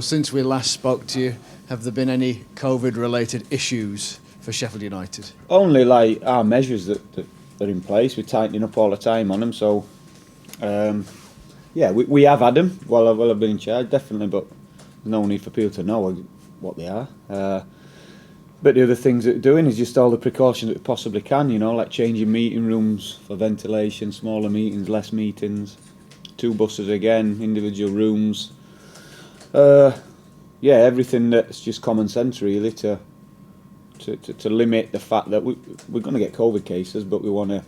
Since we last spoke to you, have there been any COVID-related issues for Sheffield United? Only like our measures that are in place. We're tightening up all the time on them. So, yeah, we have had them while I've been in charge, definitely. But there's no need for people to know what they are. But the other things that we're doing is just all the precautions that we possibly can. You know, like changing meeting rooms for ventilation, smaller meetings, less meetings, 2 buses again, individual rooms. Yeah, everything that's just common sense really to limit the fact that we're going to get COVID cases, but we want to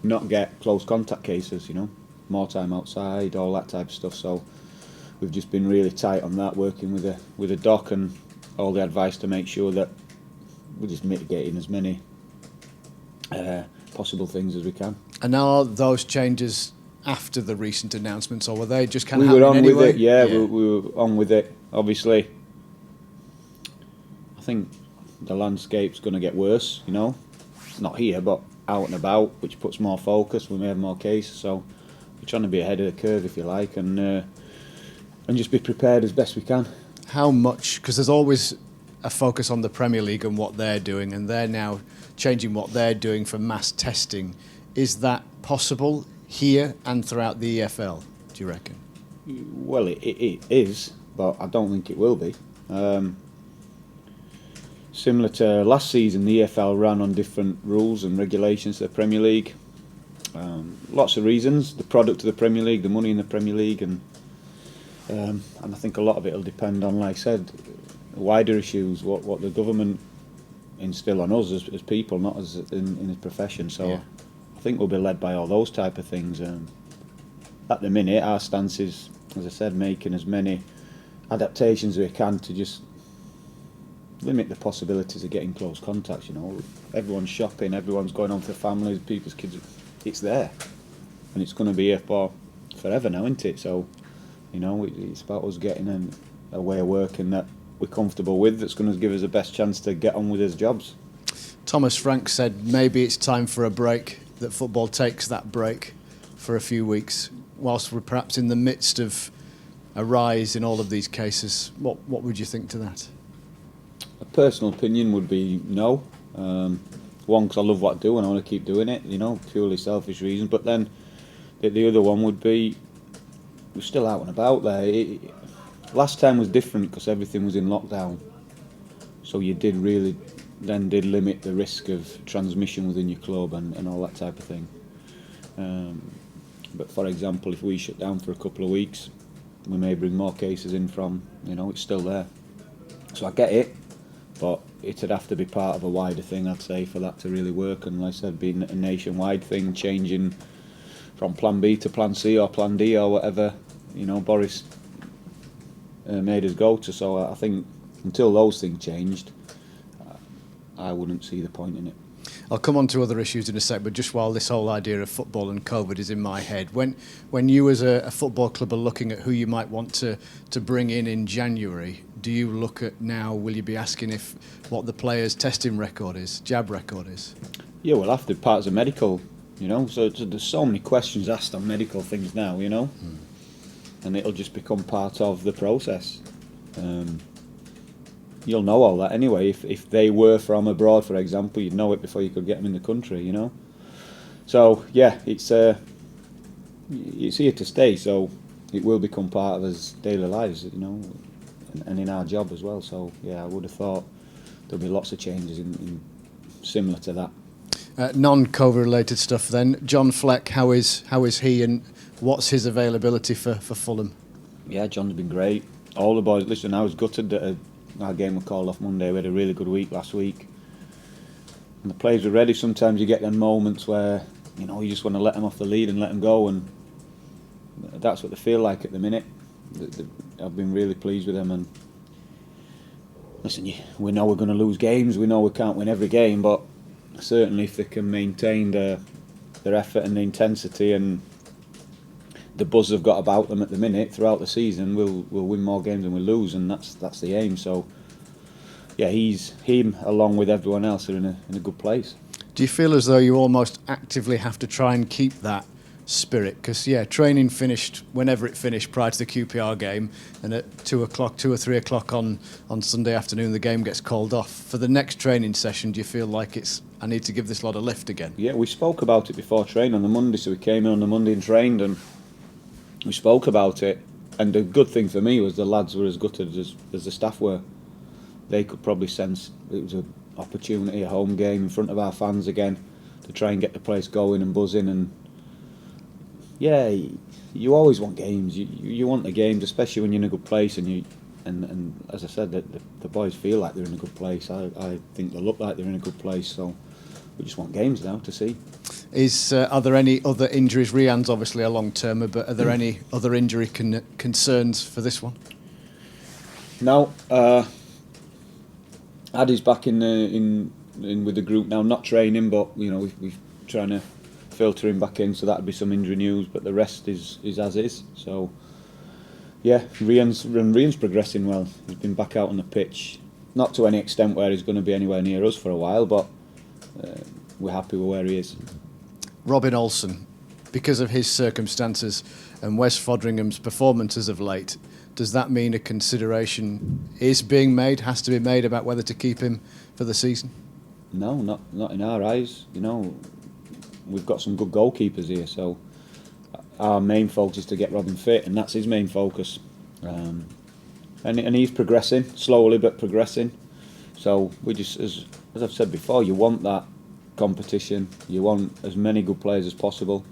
not get close contact cases, you know, more time outside, all that type of stuff. So we've just been really tight on that, working with a doc and all the advice to make sure that we're just mitigating as many possible things as we can. And now are those changes after the recent announcements, or were they just kind of We were on happening with anyway? it, yeah. We were on with it. Obviously, I think the landscape's going to get worse, you know. Not here, but out and about, which puts more focus. We may have more cases, so we're trying to be ahead of the curve, if you like, and just be prepared as best we can. How much, because there's always a focus on the Premier League and what they're doing, and they're now changing what they're doing for mass testing. Is that possible here and throughout the EFL, do you reckon? Well, it is, but I don't think it will be. Similar to last season, the EFL ran on different rules and regulations to the Premier League. Lots of reasons: the product of the Premier League, the money in the Premier League, and I think a lot of it will depend on, like I said, wider issues, what the government instill on us as people, not as in the profession. So yeah. I think we'll be led by all those type of things. At the minute, our stance is, as I said, making as many adaptations as we can to just limit the possibilities of getting close contacts. You know, everyone's shopping, everyone's going on for families, people's kids. It's there, and it's going to be here for forever now, isn't it? So, you know, it's about us getting a way of working that we're comfortable with, that's going to give us the best chance to get on with his jobs. Thomas Frank said maybe it's time for a break, that football takes that break for a few weeks, whilst we're perhaps in the midst of a rise in all of these cases. What would you think to that? A personal opinion would be no. One, because I love what I do and I want to keep doing it, you know, purely selfish reasons. But then the other one would be, we're still out and about there. Last time was different because everything was in lockdown, so you did limit the risk of transmission within your club and all that type of thing. But for example, if we shut down for a couple of weeks, we may bring more cases in from, you know, it's still there. So I get it, but it'd have to be part of a wider thing, I'd say, for that to really work. And like I said, being a nationwide thing, changing from Plan B to Plan C or Plan D or whatever, you know, Boris made us go to. So I think until those things changed, I wouldn't see the point in it. I'll come on to other issues in a sec, but just while this whole idea of football and COVID is in my head, when you as a football club are looking at who you might want to bring in January, do you look at now, will you be asking if what the player's testing record is, jab record is? Yeah, well, after parts of medical, you know, so there's so many questions asked on medical things now, you know, and it'll just become part of the process. You'll know all that anyway. If they were from abroad, for example, you'd know it before you could get them in the country, you know. So yeah, it's here to stay. So it will become part of us daily lives, you know, and in our job as well. So yeah, I would have thought there'll be lots of changes in similar to that. Non-COVID related stuff then. John Fleck, how is he, and what's his availability for Fulham? Yeah, John's been great. All the boys. Listen, I was gutted that our game was called off Monday. We had a really good week last week, and the players were ready. Sometimes you get them moments where, you know, you just want to let them off the lead and let them go, and that's what they feel like at the minute. I've been really pleased with them, and listen, we know we're going to lose games. We know we can't win every game, but certainly if they can maintain their effort and the intensity and the buzz they've got about them at the minute throughout the season, we'll win more games than we lose, and that's the aim. So yeah, him along with everyone else are in a good place. Do you feel as though you almost actively have to try and keep that spirit? Because training finished whenever it finished prior to the QPR game, and at 2 or 3 o'clock on Sunday afternoon the game gets called off. For the next training session, do you feel like I need to give this lot a lift again? Yeah, we spoke about it before training on the Monday, so we came in on the Monday and trained, and we spoke about it. And the good thing for me was the lads were as gutted as the staff were. They could probably sense it was an opportunity, a home game in front of our fans again, to try and get the place going and buzzing. And yeah, you always want games. You want the games, especially when you're in a good place. And as I said, the boys feel like they're in a good place. I think they look like they're in a good place. So we just want games now to see. Are there any other injuries? Rian's obviously a long-termer, but are there any other injury concerns for this one? No, Addy's back in with the group now, not training, but we've trying to filter him back in, so that'd be some injury news. But the rest is as is. So yeah, Rian's progressing well. He's been back out on the pitch, not to any extent where he's going to be anywhere near us for a while, but we're happy with where he is. Robin Olsen, because of his circumstances and Wes Fodringham's performances of late, does that mean a consideration is being made, has to be made, about whether to keep him for the season? No, not in our eyes. We've got some good goalkeepers here, so our main focus is to get Robin fit, and that's his main focus. And he's progressing, slowly but progressing. So we just, as I've said before, you want that competition, you want as many good players as possible,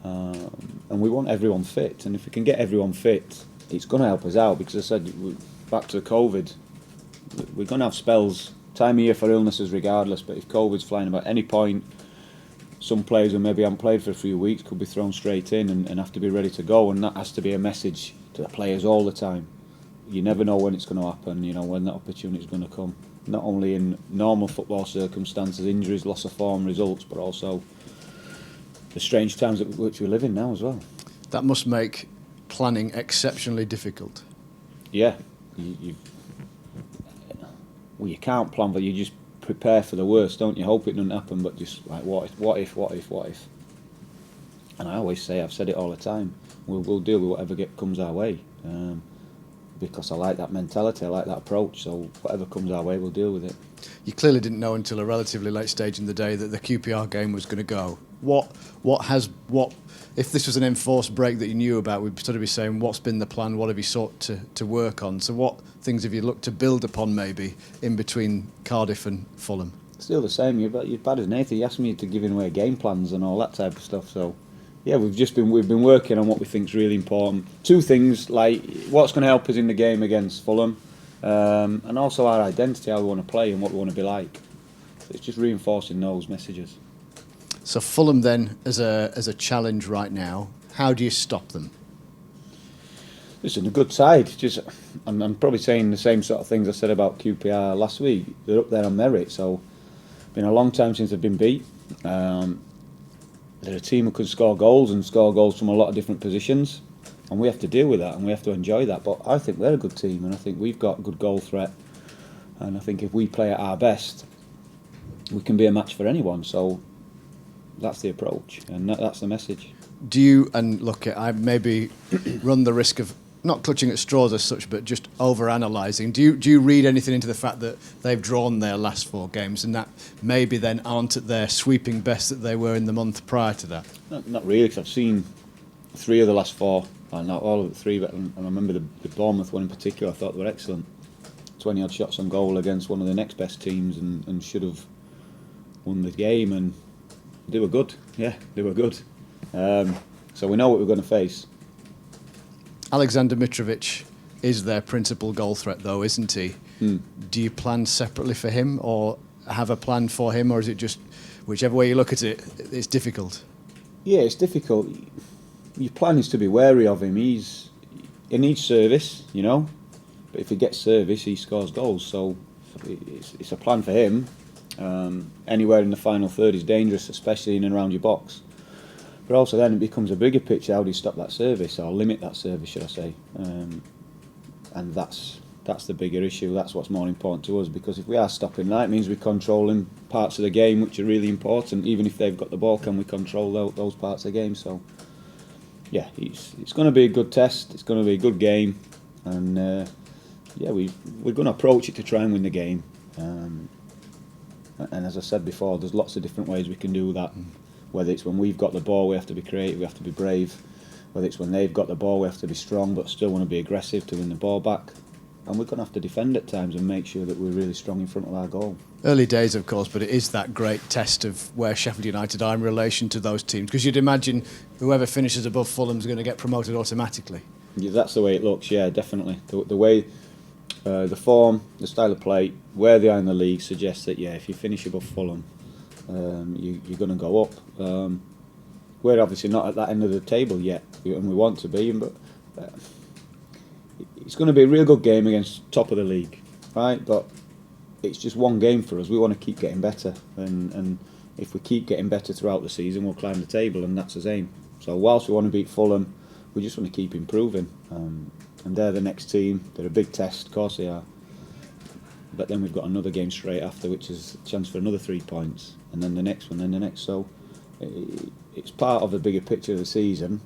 and we want everyone fit. And if we can get everyone fit, it's going to help us out, because as I said, back to COVID, we're going to have spells, time of year for illnesses regardless, but if COVID's flying about any point, some players who maybe haven't played for a few weeks could be thrown straight in and have to be ready to go, and that has to be a message to the players all the time. You never know when it's going to happen, when that opportunity is going to come. Not only in normal football circumstances, injuries, loss of form, results, but also the strange times which we live in now as well. That must make planning exceptionally difficult. Yeah, you can't plan, but you just prepare for the worst, don't you? Hope it doesn't happen, but just like what if? And I always say, I've said it all the time, we'll deal with whatever comes our way. Because I like that mentality, I like that approach, so whatever comes our way, we'll deal with it. You clearly didn't know until a relatively late stage in the day that the QPR game was going to go. If this was an enforced break that you knew about, we'd sort of be saying, what's been the plan, what have you sought to work on? So what things have you looked to build upon maybe in between Cardiff and Fulham? Still the same, you're bad as Nathan, you asked me to giving away game plans and all that type of stuff, so yeah, we've been working on what we think is really important. Two things, like what's going to help us in the game against Fulham, and also our identity, how we want to play and what we want to be like. So it's just reinforcing those messages. So Fulham then, as a challenge right now, how do you stop them? Listen, a good side. I'm probably saying the same sort of things I said about QPR last week. They're up there on merit, so it's been a long time since they've been beat. They're a team who can score goals from a lot of different positions, and we have to deal with that and we have to enjoy that. But I think we're a good team, and I think we've got good goal threat, and I think if we play at our best, we can be a match for anyone. So that's the approach, and that's the message. Do you, and look, I maybe run the risk of not clutching at straws as such, but just over-analysing. Do you read anything into the fact that they've drawn their last 4 games and that maybe then aren't at their sweeping best that they were in the month prior to that? Not really, because I've seen 3 of the last 4, not all of the 3, but and I remember the Bournemouth one in particular. I thought they were excellent. 20-odd shots on goal against one of the next best teams, and should have won the game, and they were good. Yeah, they were good. So we know what we're going to face. Aleksandar Mitrovic is their principal goal threat, though, isn't he? Do you plan separately for him, or have a plan for him, or is it just, whichever way you look at it, it's difficult? Yeah, it's difficult. Your plan is to be wary of him. He needs service, but if he gets service, he scores goals. So it's a plan for him. Anywhere in the final third is dangerous, especially in and around your box. But also then it becomes a bigger picture, how do you stop that service, or limit that service, should I say. And that's That's the bigger issue. That's what's more important to us, because if we are stopping that, it means we're controlling parts of the game which are really important. Even if they've got the ball, can we control those parts of the game? So, yeah, it's going to be a good test. It's going to be a good game, and yeah, we're going to approach it to try and win the game. And as I said before, there's lots of different ways we can do that. Whether it's when we've got the ball, we have to be creative, we have to be brave. Whether it's when they've got the ball, we have to be strong but still want to be aggressive to win the ball back. And we're going to have to defend at times and make sure that we're really strong in front of our goal. Early days, of course, but it is that great test of where Sheffield United are in relation to those teams. Because you'd imagine whoever finishes above Fulham is going to get promoted automatically. Yeah, that's the way it looks, yeah, definitely. The way, the form, the style of play, where they are in the league suggests that, yeah, if you finish above Fulham, you're going to go up. We're obviously not at that end of the table yet, and we want to be, but it's going to be a real good game against top of the league, right? But it's just one game for us. We want to keep getting better, and if we keep getting better throughout the season, we'll climb the table, and that's the aim. So whilst we want to beat Fulham, we just want to keep improving. And they're the next team. They're a big test, of course they are. But then we've got another game straight after, which is a chance for another 3 points, and then the next one, then the next. So it's part of the bigger picture of the season.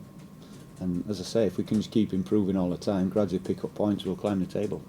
And as I say, if we can just keep improving all the time, gradually pick up points, we'll climb the table.